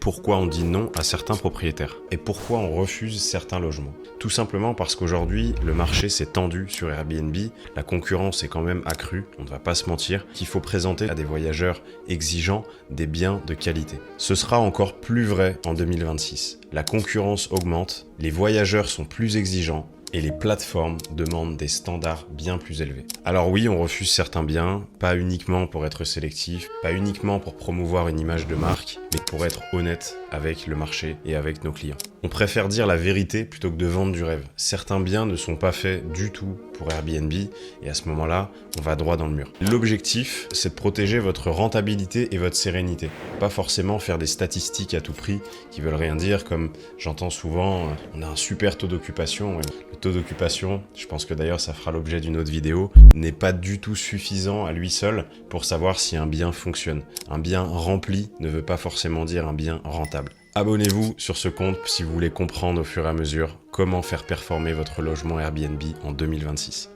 Pourquoi on dit non à certains propriétaires? Et pourquoi on refuse certains logements? Tout simplement parce qu'aujourd'hui, le marché s'est tendu sur Airbnb, la concurrence est quand même accrue, on ne va pas se mentir, qu'il faut présenter à des voyageurs exigeants des biens de qualité. Ce sera encore plus vrai en 2026. La concurrence augmente, les voyageurs sont plus exigeants, et les plateformes demandent des standards bien plus élevés. Alors oui, on refuse certains biens, pas uniquement pour être sélectif, pas uniquement pour promouvoir une image de marque, mais pour être honnête avec le marché et avec nos clients. On préfère dire la vérité plutôt que de vendre du rêve. Certains biens ne sont pas faits du tout pour Airbnb, et à ce moment-là, on va droit dans le mur. L'objectif, c'est de protéger votre rentabilité et votre sérénité. Pas forcément faire des statistiques à tout prix qui veulent rien dire, comme j'entends souvent, on a un super taux d'occupation. Le taux d'occupation, je pense que d'ailleurs ça fera l'objet d'une autre vidéo, n'est pas du tout suffisant à lui seul pour savoir si un bien fonctionne. Un bien rempli ne veut pas forcément dire un bien rentable. Abonnez-vous sur ce compte si vous voulez comprendre au fur et à mesure comment faire performer votre logement Airbnb en 2026.